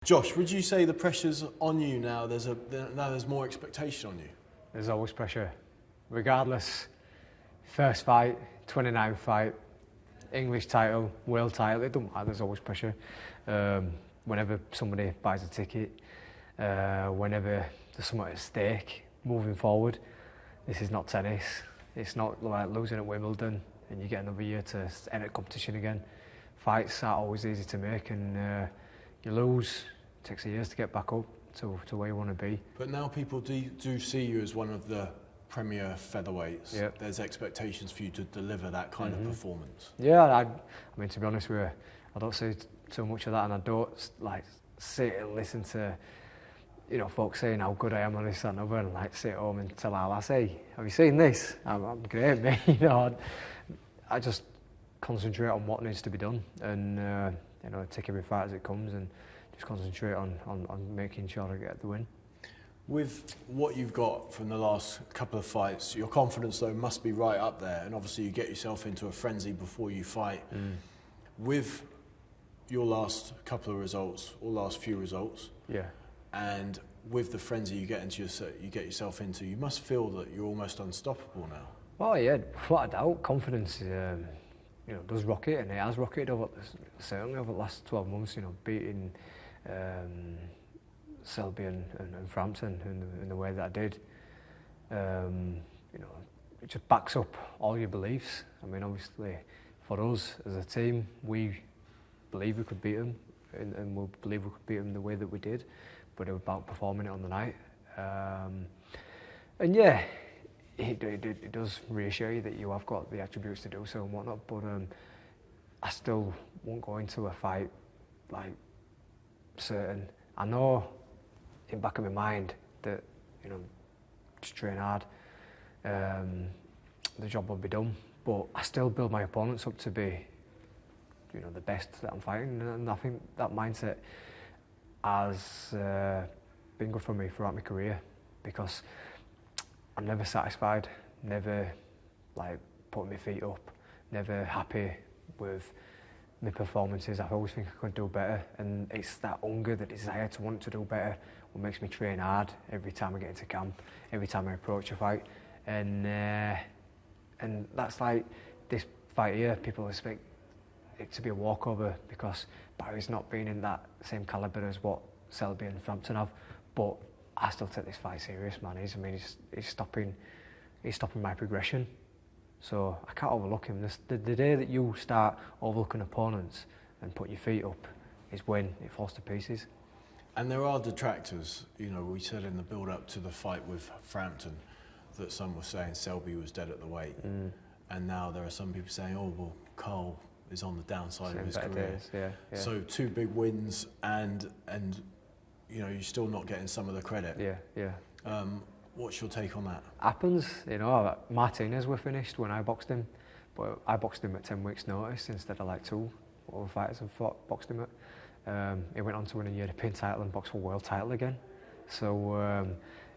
Josh, would you say the pressure's on you now? There's more expectation on you. There's always pressure, regardless. First fight, 29th fight, English title, world title. It don't matter. There's always pressure. Whenever somebody buys a ticket, whenever there's something at stake, moving forward. This is not tennis. It's not like losing at Wimbledon and you get another year to enter competition again. Fights are always easy to make, and you lose. It takes years to get back up to where you want to be. But now people do see you as one of the premier featherweights. Yep. There's expectations for you to deliver that kind of performance. Yeah, I mean, to be honest with you, I don't see too much of that, and I don't like sit and listen to, you know, folks saying how good I am on this and other, and like sit at home and tell our lads, hey, have you seen this? I'm great, mate. You know, I just concentrate on what needs to be done, and you know, take every fight as it comes, and just concentrate on making sure I get the win. With what you've got from the last couple of fights, your confidence though must be right up there, and obviously you get yourself into a frenzy before you fight. With your last couple of results, or last few results, yeah, and with the frenzy you get yourself into, you must feel that you're almost unstoppable now. Well, yeah, without a doubt, confidence, you know, does rocket, and it has rocketed certainly over the last 12 months. You know, beating Selby and Frampton in the way that I did. You know, it just backs up all your beliefs. I mean, obviously, for us as a team, we believe we could beat them, and we believe we could beat them the way that we did, but it was about performing it on the night. And yeah, it does reassure you that you have got the attributes to do so and whatnot, but I still won't go into a fight like certain. I know in the back of my mind that, you know, just train hard, the job will be done, but I still build my opponents up to be, you know, the best that I'm fighting, and I think that mindset has been good for me throughout my career, because I'm never satisfied, never like putting my feet up, never happy with my performances. I always think I could do better, and it's that hunger, the desire to want to do better, what makes me train hard every time I get into camp, every time I approach a fight, and that's like this fight here. People expect it to be a walkover because Barry's not been in that same calibre as what Selby and Frampton have, but I still take this fight serious, man. He's stopping my progression, so I can't overlook him. The day that you start overlooking opponents and put your feet up is when it falls to pieces. And there are detractors. You know, we said in the build-up to the fight with Frampton that some were saying Selby was dead at the weight, and now there are some people saying, oh well, Carl is on the downside of his career. Days, yeah. So 2 big wins, and you know, you're still not getting some of the credit. Yeah. What's your take on that? Happens, you know. Martinez were finished when I boxed him, but I boxed him at 10 weeks' notice instead of like 2 other fighters have boxed him at. He went on to win a European title and box for world title again. So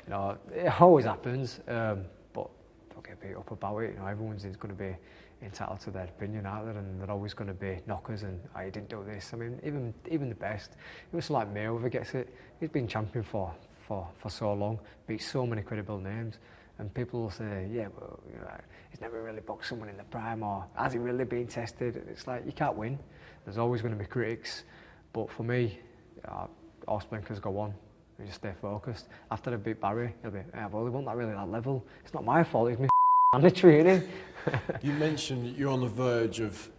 you know, it always happens, but don't get beat up about it. You know, everyone's going to be entitled to their opinion out there, and they're always going to be knockers and I didn't do this. I mean, even the best, it was like Mayweather gets it. He's been champion for so long, beat so many credible names, and people will say, yeah, well, you know, he's never really boxed someone in the prime, or has he really been tested? It's like, you can't win. There's always going to be critics, but for me, horse blinkers go on and just stay focused. After I beat Barry, he'll be, yeah, well, he wasn't that really that level. It's not my fault, it's me mandatory, innit? You mentioned you're on the verge of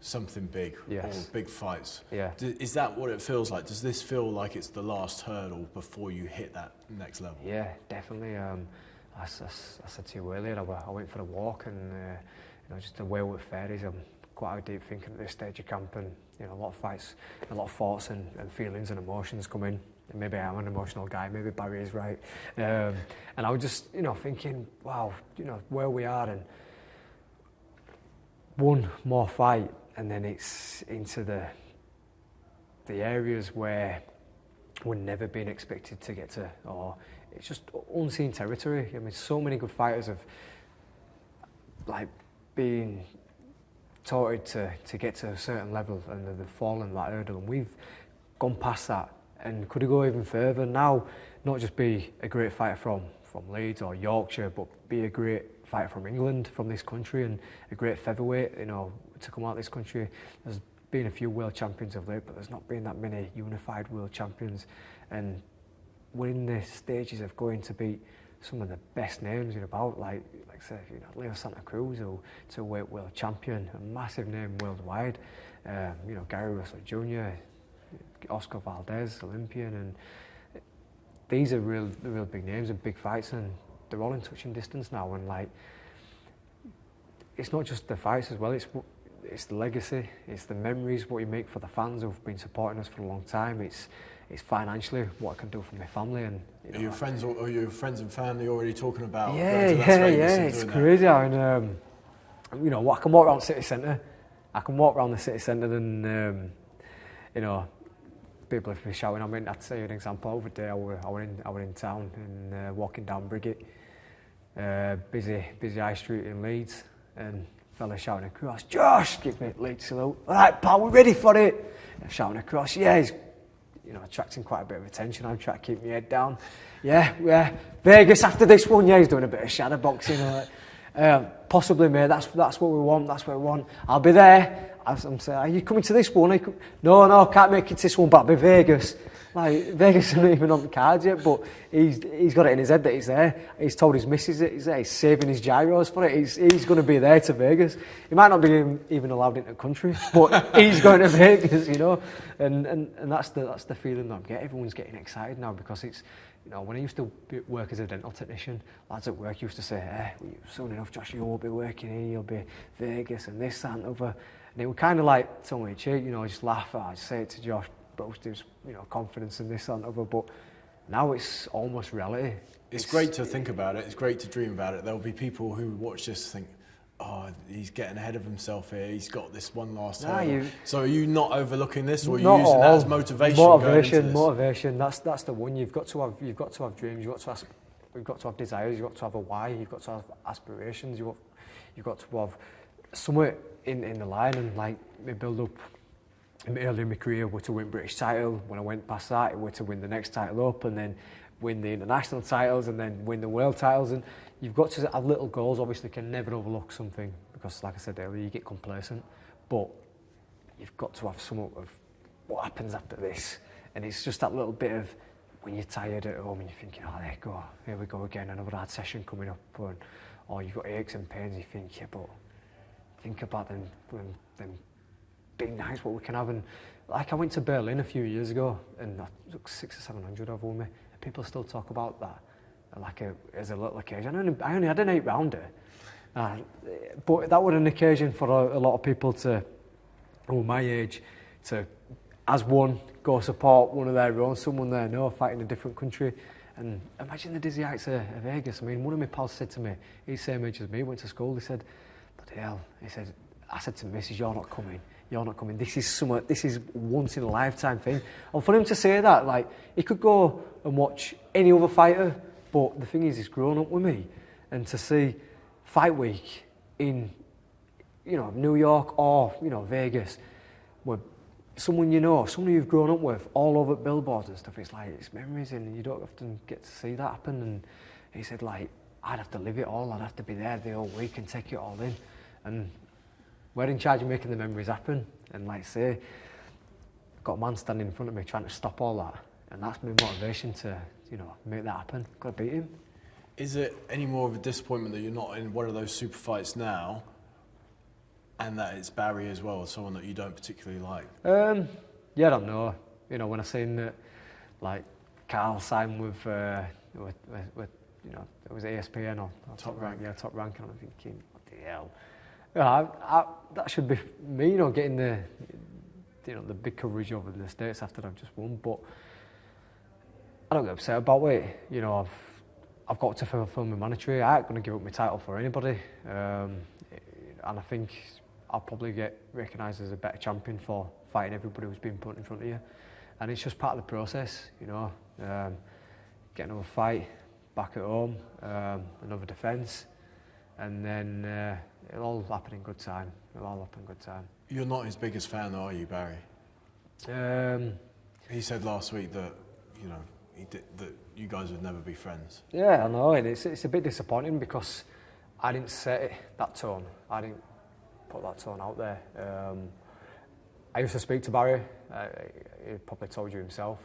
something big, yes, or big fights. Yeah. Is that what it feels like? Does this feel like it's the last hurdle before you hit that next level? Yeah, definitely. I said to you earlier, I went for a walk, and you know, just the way with fairies, I'm quite deep thinking at this stage of camp, and you know, a lot of fights, a lot of thoughts and feelings and emotions come in. And maybe I'm an emotional guy, maybe Barry is right. And I was just, you know, thinking, wow, you know, where we are, and one more fight, and then it's into the areas where we're never been expected to get to, or it's just unseen territory. I mean, so many good fighters have like been touted to get to a certain level, and they've fallen that hurdle, and we've gone past that, and could he go even further? Now, not just be a great fighter from Leeds or Yorkshire, but be a great fighter from England, from this country, and a great featherweight, you know, to come out of this country. There's been a few world champions of late, but there's not been that many unified world champions, and we're in the stages of going to beat some of the best names in about, like say, you know, Leo Santa Cruz, who to weight world champion, a massive name worldwide. You know, Gary Russell Jr., Oscar Valdez, Olympian, and these are the real big names and big fights, and they're all in touching distance now. And like, it's not just the fights as well. It's the legacy, it's the memories, what you make for the fans who've been supporting us for a long time. It's financially what I can do for my family. And you know, are your friends and family already talking about? Yeah, it's crazy. And you know, I can walk around city centre. I can walk around the city centre, and you know, people have been shouting. I mean, I'd say an example. Over there, I were in town and walking down Briggate, busy high street in Leeds, and fella shouting across, "Josh, give me a Leeds salute. All right, pal, we're ready for it." And shouting across, yeah, he's, you know, attracting quite a bit of attention. I'm trying to keep my head down. Yeah, Vegas after this one. Yeah, he's doing a bit of shadow boxing. Possibly, mate. That's what we want. That's what we want. I'll be there. I'm saying, are you coming to this one? No, can't make it to this one, but I'll be Vegas. Like, Vegas isn't even on the cards yet, but he's got it in his head that he's there. He's told his missus that he's there. He's saving his gyros for it. He's going to be there to Vegas. He might not be even allowed into the country, but he's going to Vegas, you know. And that's the feeling that I'm getting. Everyone's getting excited now, because it's, you know, when I used to work as a dental technician, lads at work used to say, soon enough, Josh, you won't be working here, you'll be Vegas and this, that and other. And it would kind of like tell me, cheek, you know, just laugh. I'd say it to Josh, boast his, you know, confidence in this, that and other. But now it's almost reality. It's great to think about it. It's great to dream about it. There'll be people who watch this think, oh, he's getting ahead of himself here. He's got this one last hurdle. So are you not overlooking this, or are you using that as motivation? Motivation. That's the one. You've got to have dreams. You've got to have desires. You've got to have a why. You've got to have aspirations. You've got to have somewhere in the line. And like, me build up early in my career were to win British title. When I went past that, it were to win the next title up, and then win the international titles, and then win the world titles. And you've got to have little goals. Obviously, can never overlook something, because, like I said earlier, you get complacent. But you've got to have some of what happens after this. And it's just that little bit of when you're tired at home and you're thinking, oh, there you go, here we go again, another hard session coming up, or you've got aches and pains. You think, yeah, but think about them big nights what we can have. And like, I went to Berlin a few years ago, and I took 600 or 700 over me. People still talk about that like as a little occasion. I only had an 8-rounder, but that was an occasion for a lot of people to, my age, to, as one, go support one of their own, someone they know fighting in a different country. And imagine the dizzy heights of Vegas. I mean, one of my pals said to me, he's the same age as me, went to school, he said, bloody hell, I said to Mrs, you're not coming. This is once in a lifetime thing. And for him to say that, like, he could go and watch any other fighter, but the thing is, he's grown up with me, and to see Fight Week in, you know, New York or, you know, Vegas, where someone you know, someone you've grown up with, all over billboards and stuff, it's like, it's memories, and you don't often get to see that happen. And he said, like, I'd have to live it all. I'd have to be there the whole week and take it all in. And we're in charge of making the memories happen. And like say, I've got a man standing in front of me trying to stop all that. And that's my motivation to, you know, make that happen. Got to beat him. Is it any more of a disappointment that you're not in one of those super fights now, and that it's Barry as well, someone that you don't particularly like? Yeah, I don't know. You know, when I seen that, like, Carl signed with you know, it was ESPN or Top Rank. Yeah, Top Rank, and I'm thinking, what the hell? That should be me, you know, getting the big coverage over in the States after I've just won. But I don't get upset about it. You know, I've got to fulfill my mandatory. I ain't going to give up my title for anybody. And I think I'll probably get recognised as a better champion for fighting everybody who's been put in front of you. And it's just part of the process, you know. Get another fight back at home, another defence, and then it'll all happen in good time. It'll all happen in good time. You're not his biggest fan, are you, Barry? He said last week that, that you guys would never be friends. Yeah, I know, and it's a bit disappointing because I didn't set that tone. I didn't put that tone out there. I used to speak to Barry. He probably told you himself.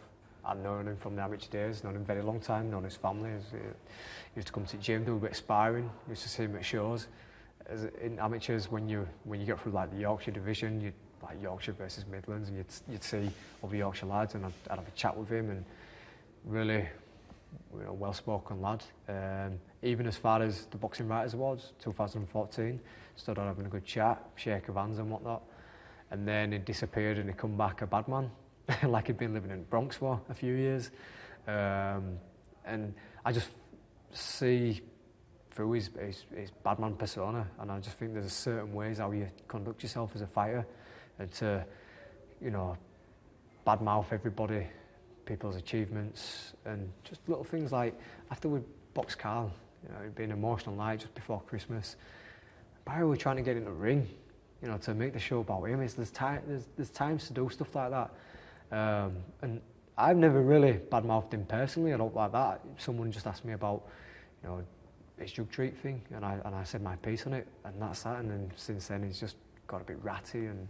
I'd known him from the amateur days, known him a very long time, known his family. He used to come to the gym, do a bit of sparring. Used to see him at shows. As in amateurs, when you get through like the Yorkshire division, you'd like Yorkshire versus Midlands, and you'd see other Yorkshire lads, and I'd have a chat with him, and really, well-spoken lad. Even as far as the Boxing Writers Awards, 2014, stood on having a good chat, shake of hands and whatnot, and then he disappeared and he come back a bad man, like he'd been living in the Bronx for a few years, and I just see through his bad man persona, and I just think there's certain ways how you conduct yourself as a fighter, and to, badmouth everybody, people's achievements, and just little things like after we boxed Carl, it'd been an emotional night just before Christmas. Barry were trying to get in the ring, to make the show about him. There's times to do stuff like that, and I've never really badmouthed him personally. I don't like that. Someone just asked me about, his drug treat thing, and I said my piece on it, and that's that. And then since then, he's just got a bit ratty, and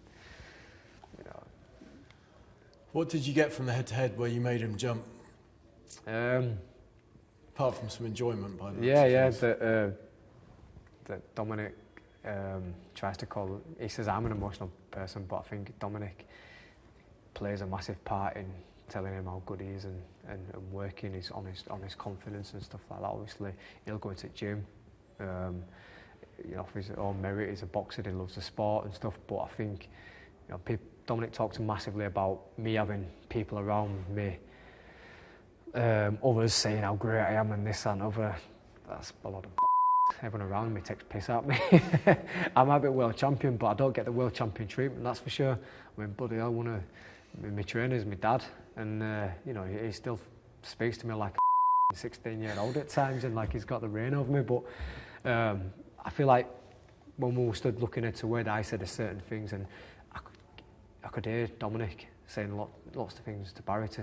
What did you get from the head-to-head where you made him jump? Apart from some enjoyment, by the way. Yeah. That Dominic tries to call. He says I'm an emotional person, but I think Dominic plays a massive part in telling him how good he is and working on his confidence and stuff like that. Obviously, he'll go into the gym. For his own merit, he's a boxer. He loves the sport and stuff. But I think, Dominic talks massively about me having people around me, others saying how great I am and this and other. That's a lot of everyone around me takes piss at me. I might be world champion, but I don't get the world champion treatment, that's for sure. I mean, bloody hell, my trainer's my dad, and he still speaks to me like a 16-year-old at times, and like he's got the reign over me. But I feel like when we stood looking at the way that I said certain things, and I could hear Dominic saying lots of things to Barry to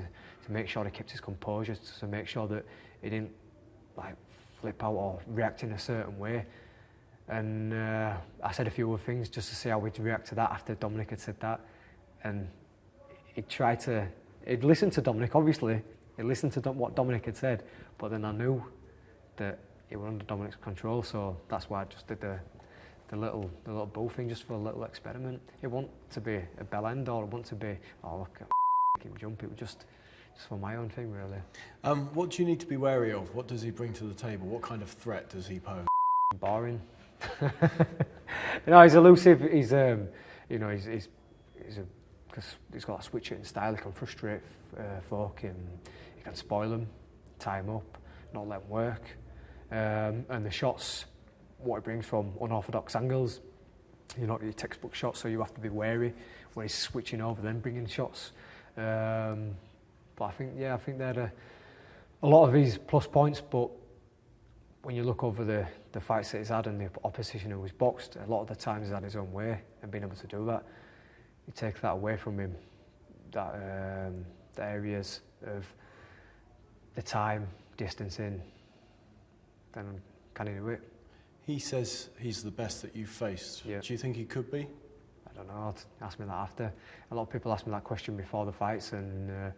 make sure he kept his composure, to make sure that he didn't like flip out or react in a certain way. And I said a few other things just to see how we'd react to that after Dominic had said that. And he'd listened to Dominic, obviously. He listened to what Dominic had said, but then I knew that he was under Dominic's control, so that's why I just did the little bull thing just for a little experiment. It wasn't to be a bell end, or it wasn't to be, oh look, him jump. It was just for my own thing, really. What do you need to be wary of? What does he bring to the table? What kind of threat does he pose? Boring. He's elusive. He's because he's got a switch hitting style. He can frustrate folk, and he can spoil them, tie them up, not let them work. And the shots, what he brings from unorthodox angles, your textbook shots, so you have to be wary when he's switching over, then bringing shots. But I think they're a lot of his plus points. But when you look over the fights that he's had and the opposition who he's boxed, a lot of the times he's had his own way and been able to do that. You take that away from him, the areas of the time, distancing, then can he do it? He says he's the best that you've faced. Yeah. Do you think he could be? I don't know. Ask me that after. A lot of people ask me that question before the fights, and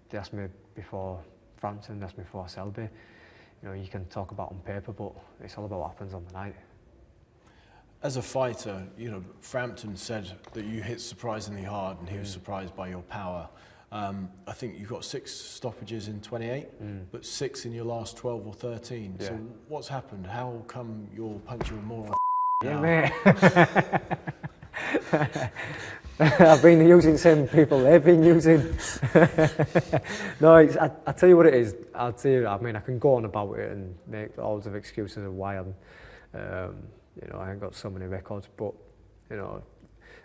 they asked me before Frampton, they asked me before Selby. You can talk about on paper, but it's all about what happens on the night. As a fighter, Frampton said that you hit surprisingly hard, and he was surprised by your power. I think you've got 6 stoppages in 28, but 6 in your last 12 or 13. Yeah. So what's happened? How come you're punching more? Yeah, mate. I've been using the same people they've been using. No, I'll tell you what it is. I can go on about it and make loads of excuses of why I'm, I ain't got so many records, but,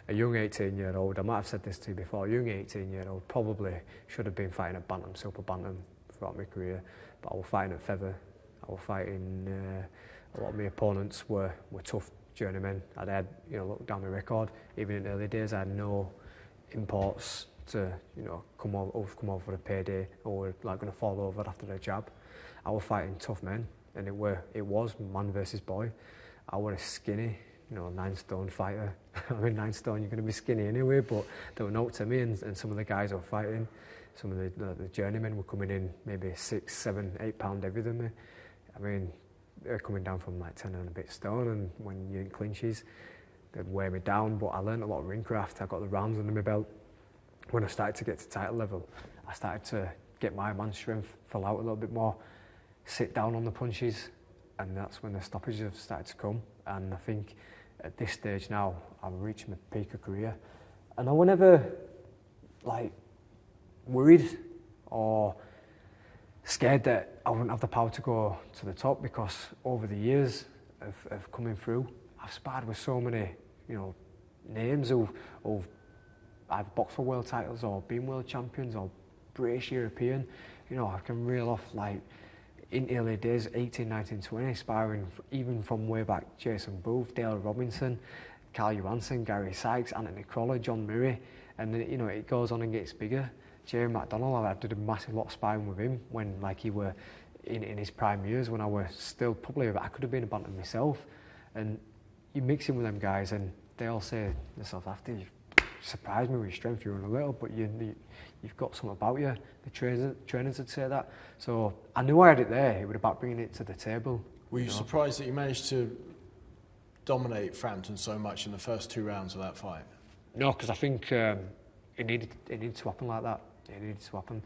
a young 18-year-old, I might have said this to you before, a young 18-year-old probably should have been fighting at bantam, super bantam throughout my career, but I was fighting at feather. I was fighting, a lot of my opponents were tough journeymen. I'd had, look down my record, even in the early days, I had no imports to, come over for a payday or were like going to fall over after a jab. I was fighting tough men, and it was man versus boy. I was a skinny, 9 stone fighter. I mean, 9 stone, you're going to be skinny anyway, but they were no to me, and some of the guys I was fighting, some of the journeymen were coming in maybe 6, 7, 8 pound heavier than me. I mean, they're coming down from like 10 and a bit stone, and when you're in clinches, they'd weigh me down. But I learned a lot of ring craft. I got the rounds under my belt. When I started to get to title level, I started to get my man strength, fill out a little bit more, sit down on the punches, and that's when the stoppages have started to come. And I think at this stage now, I've reached my peak of career. And I was never like worried or scared that I wouldn't have the power to go to the top, because over the years of coming through, I've sparred with so many, names who've either boxed for world titles or been world champions or British, European. I can reel off like in early days, 18, 19, 20, sparring even from way back, Jason Booth, Dale Robinson, Carl Johansson, Gary Sykes, Anthony Crawley, John Murray, and then, it goes on and gets bigger. Jerry McDonald, I did a massive lot of sparring with him when he were in his prime years, when I was still probably, I could have been a bantam myself. And you mix in with them guys and they all say themselves after, you've surprised me with your strength, you're a little, but you've got something about you. The trainers would say that. So I knew I had it there. It was about bringing it to the table. Were you surprised that you managed to dominate Frampton so much in the first 2 rounds of that fight? No, because I think it needed to happen like that. It needed to happen.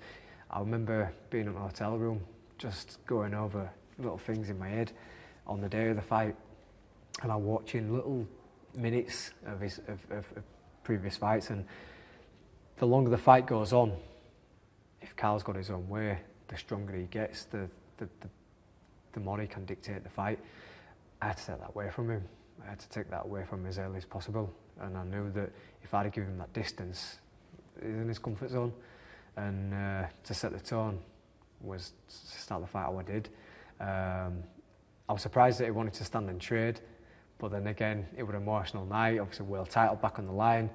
I remember being in a hotel room, just going over little things in my head on the day of the fight, and I'm watching little minutes of his previous fights. And the longer the fight goes on, if Carl's got his own way, the stronger he gets, the more he can dictate the fight. I had to take that away from him. I had to take that away from him as early as possible. And I knew that if I'd have given him that distance, he's in his comfort zone. And to set the tone was to start the fight how I did. I was surprised that he wanted to stand and trade, but then again, it was an emotional night. Obviously, world title back on the line.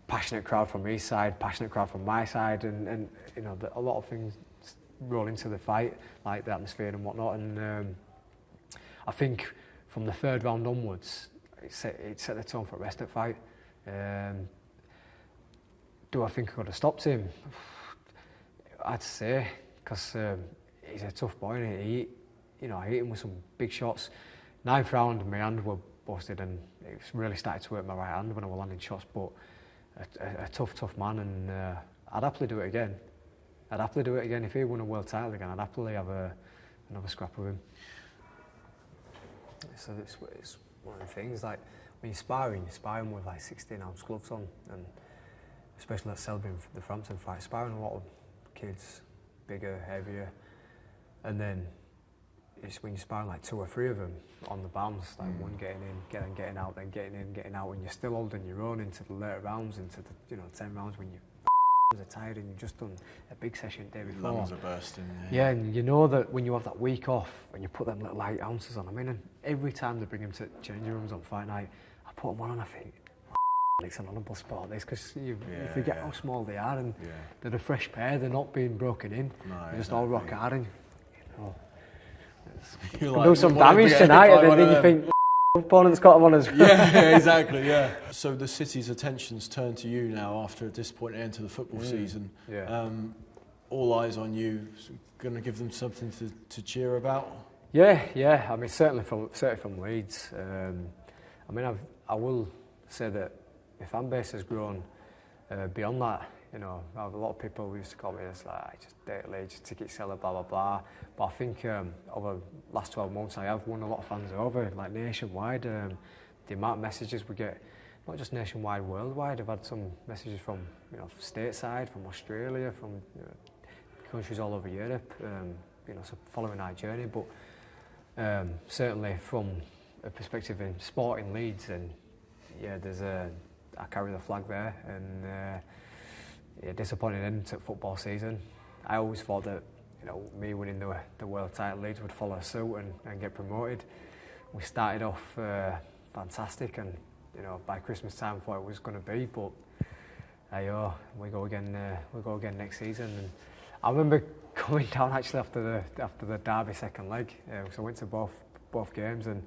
Passionate crowd from his side, passionate crowd from my side, and a lot of things roll into the fight, like the atmosphere and whatnot. And I think from the 3rd round onwards, it set the tone for the rest of the fight. Do I think I could have stopped him? I'd say, because he's a tough boy, and I hit him with some big shots. 9th round, my hand were busted, and it really started to hurt my right hand when I was landing shots. But a tough man, and I'd happily do it again. I'd happily do it again. If he won a world title again, I'd happily have another scrap with him. So it's one of the things, like when you're sparring with like 16-ounce gloves on, and especially at Selby, the Frampton fight, sparring a lot of kids, bigger, heavier, and then it's when you're sparring like 2 or 3 of them on the bounce, like one getting in, getting out, then getting in, getting out, and you're still holding your own into the later rounds, into the 10 rounds when you are tired and you've just done a big session the day before. Lungs are bursting. Yeah, and you know that when you have that week off and you put them little light ounces on, I mean, and every time they bring him to changing rooms on fight night, I put them on and I think, it's an honourable sport, this, because you forget how small they are, and they're a fresh pair, they're not being broken in, they're just all rock hard, and you do some damage tonight, and then you think, opponent's got them on us. Yeah, exactly, yeah. So the city's attention's turned to you now after a disappointing end to the football season. Yeah. All eyes on you. Going to give them something to cheer about? Yeah. I mean, certainly from Leeds. I will say that my fan base has grown beyond that. I have a lot of people who used to call me as like, just date Leeds, ticket seller, blah, blah, blah. But I think over the last 12 months, I have won a lot of fans over, like nationwide. The amount of messages we get, not just nationwide, worldwide. I've had some messages from, stateside, from Australia, from countries all over Europe, so following our journey. But certainly from a perspective in sport in Leeds, and I carry the flag there, and disappointing end to football season. I always thought that me winning the world title, Leeds would follow suit and get promoted. We started off fantastic, and by Christmas time I thought it was going to be, but Ayo, we go again next season. And I remember coming down actually after the derby second leg. So I went to both games, and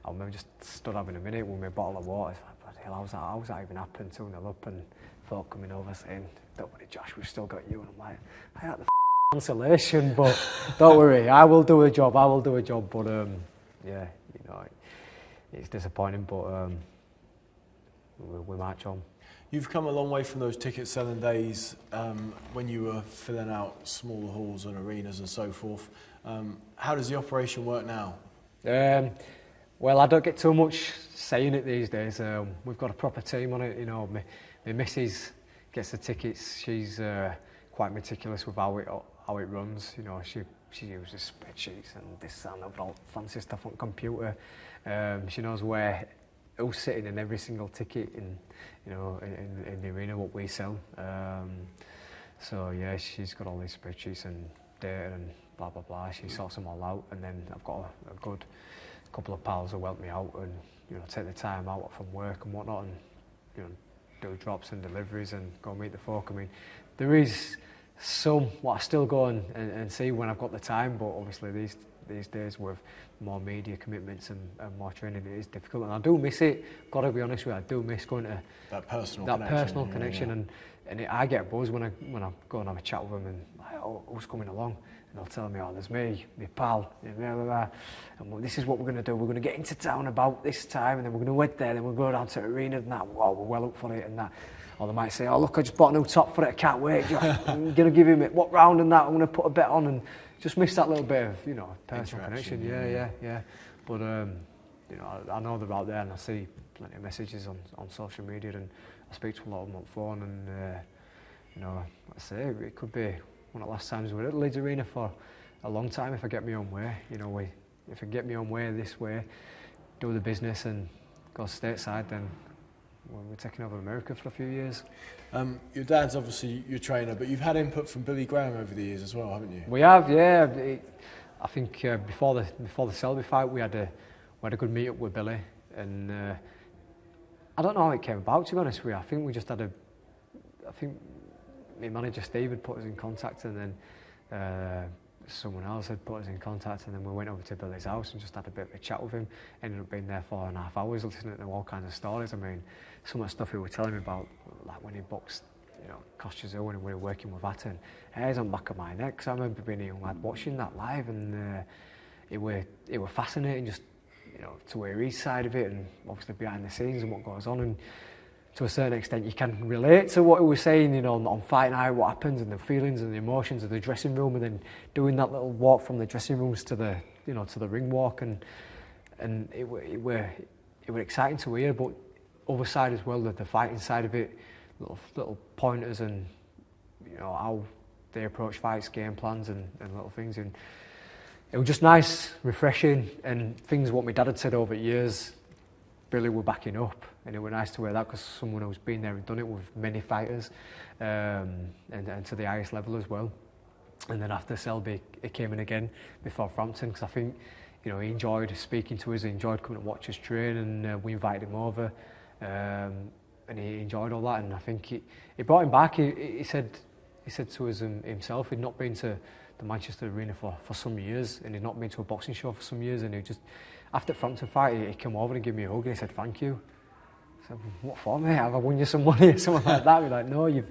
I remember just stood having a minute with my bottle of water. It's like, bloody hell, how's that even happened? 2-0 up, and folk coming over saying, "Don't worry, Josh, we've still got you." And I'm like, I had the consolation, but don't worry, I will do a job. But yeah, you know, it's disappointing, but we march on. You've come a long way from those ticket selling days when you were filling out smaller halls and arenas and so forth. How does the operation work now? Well, I don't get too much saying it these days. We've got a proper team on it. You know, my missus gets the tickets. She's quite meticulous with how it runs. You know, she uses spreadsheets and this and that, all fancy stuff on computer. She knows who's sitting in every single ticket in the arena, what we sell. So yeah, she's got all these spreadsheets and data and blah blah blah. She sorts them all out, and then I've got a good couple of pals who help me out and take the time out from work and whatnot, and do drops and deliveries and go and meet the folk. I mean, there is some what I still go and see when I've got the time, but obviously these days with more media commitments and more training, it is difficult, and I do miss it. Got to be honest with you, I do miss going to that personal connection. And I get a buzz when I go and have a chat with them, and like, oh, who's coming along? And they'll tell me, oh, there's me, my pal, and this is what we're going to do. We're going to get into town about this time, and then we're going to head there, then we'll go down to the arena and that. Wow, we're well up for it and that. Or they might say, oh, look, I just bought a new top for it, I can't wait. I'm going to give him it, what round and that, I'm going to put a bet on, and just miss that little bit of, personal connection. Yeah. But, I know they're out there, and I see plenty of messages on social media, and I speak to a lot of them on phone, and, like I say, it could be one of the last times we're at the Leeds Arena for a long time if I get my own way. If I get my own way this way, do the business and go stateside, then we're taking over America for a few years. Your dad's obviously your trainer, but you've had input from Billy Graham over the years as well, haven't you? We have, yeah. I think before the Selby fight, we had a good meet up with Billy, and I don't know how it came about, to be honest with you. I think we just had I think my manager Steve had put us in contact, and then someone else had put us in contact, and then we went over to Billy's house and just had a bit of a chat with him. Ended up being there 4.5 hours listening to all kinds of stories. I mean, some of the stuff he was telling me about, like when he boxed, Kostya when we were working with Hatton, hairs on the back of my neck. Cause I remember being a young lad watching that live, and it were fascinating, just to hear his side of it, and obviously behind the scenes and what goes on. And to a certain extent, you can relate to what he was saying, on fight night, what happens, and the feelings and the emotions of the dressing room, and then doing that little walk from the dressing rooms to the, to the ring walk, and it were exciting to hear. But other side as well, the fighting side of it, little pointers, and how they approach fights, game plans, and little things, and it was just nice, refreshing, and things what my dad had said over years, Billy were backing up, and it was nice to hear that, because someone who's been there and done it with many fighters, and to the highest level as well. And then after Selby, he came in again before Frampton, because I think he enjoyed speaking to us, he enjoyed coming to watch us train, and we invited him over, and he enjoyed all that. And I think it brought him back. He said to us himself, he'd not been to the Manchester Arena for some years, and he'd not been to a boxing show for some years, and he just, after the Frampton fight, he came over and gave me a hug, and he said, thank you. I said, what for, mate? Have I won you some money or something like that? We're like, no, you've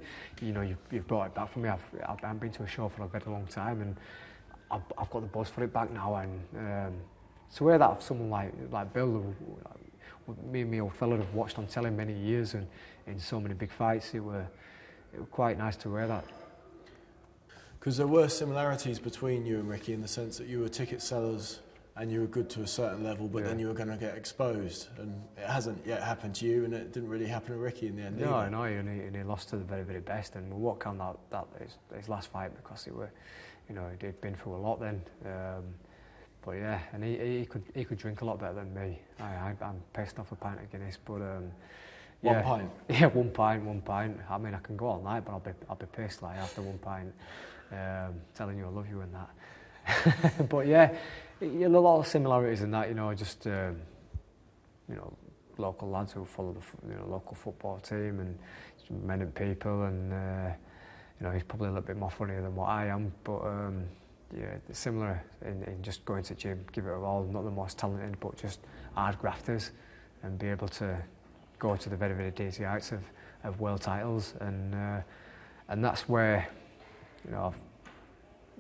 brought it back for me. I haven't been to a show for a very long time, and I've got the buzz for it back now. And to hear that of someone like Bill, me and my old fella have watched on telly many years, and in so many big fights, it were quite nice to hear that. Because there were similarities between you and Ricky in the sense that you were ticket sellers and you were good to a certain level, but then you were going to get exposed, and it hasn't yet happened to you, and it didn't really happen to Ricky in the end. No, I know, and he lost to the very, very best, and we won't count that his last fight, because it were, he'd been through a lot then. But yeah, and he could drink a lot better than me. I'm pissed off a pint of Guinness, but One pint? Yeah, one pint. I mean, I can go all night, but I'll be pissed after one pint, telling you I love you and that. But yeah, a lot of similarities in that, just local lads who follow the local football team and men and people, and he's probably a little bit more funnier than what I am, but yeah, it's similar in just going to gym, give it a all, not the most talented, but just hard grafters, and be able to go to the very, very dizzy heights of world titles, and that's where,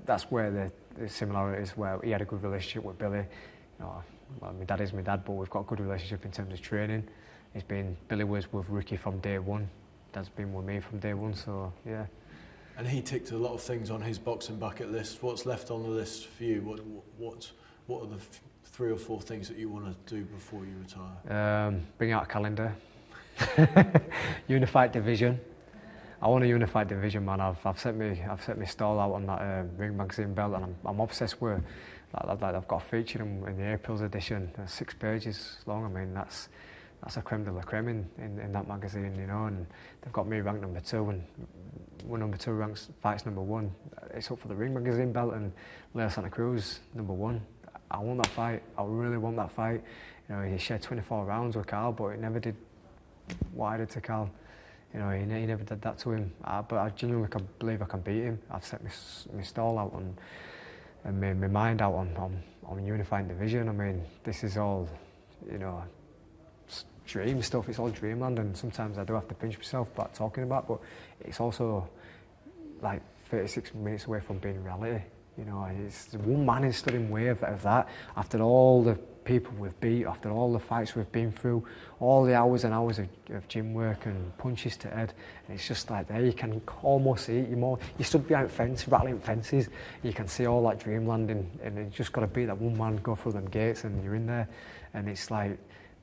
that's where the similarities, where he had a good relationship with Billy. Well, my dad is my dad, but we've got a good relationship in terms of training. Billy was with Ricky from day one. Dad's been with me from day one, so yeah. And he ticked a lot of things on his boxing bucket list. What's left on the list for you? What are the 3 or 4 things that you want to do before you retire? Bring out a calendar. Unified division. I want a unified division, man. I've set my stall out on that Ring Magazine belt, and I'm obsessed with. I've got a feature in the April's edition, 6 pages long. I mean, that's a creme de la creme in that magazine, and they've got me ranked number 2, and when number 2 ranks fights number 1, it's up for the Ring Magazine belt, and Leo Santa Cruz number 1. I want that fight. I really want that fight. He shared 24 rounds with Carl, but it never did what I did to Carl. He never did that to him. But I genuinely believe I can beat him. I've set my stall out and my mind out on unifying division. I mean, this is all, dream stuff. It's all dreamland, and sometimes I do have to pinch myself back talking about. But it's also like 36 minutes away from being reality. It's one man is stood in way of that. After all the people we've beat, after all the fights we've been through, all the hours and hours of gym work and punches to head, and it's just like there you can almost see it. You stood behind rattling fences. You can see all that dreamland, and it's just got to be that one man go through them gates, and you're in there, and it's like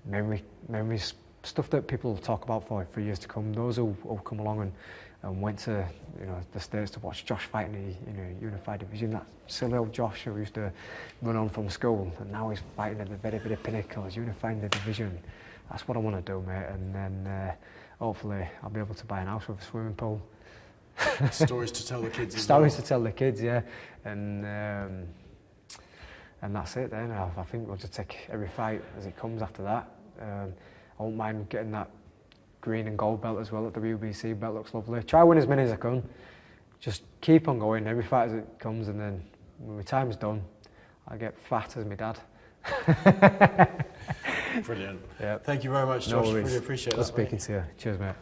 memories, stuff that people will talk about for years to come. Those who come along and went to the States to watch Josh fight in a unified division. That silly old Josh who used to run on from school, and now he's fighting at the very, very pinnacle, he's unifying the division. That's what I want to do, mate, and then hopefully I'll be able to buy an house with a swimming pool. Stories to tell the kids. Stories to tell the kids, yeah, and that's it then. I think we'll just take every fight as it comes after that. I won't mind getting that green and gold belt as well. At the WBC belt looks lovely. Try win as many as I can. Just keep on going, every fight as it comes, and then when my time's done, I'll get fat as my dad. Brilliant. Yeah. Thank you very much, Josh. Really appreciate that. Good speaking to you. Cheers, mate.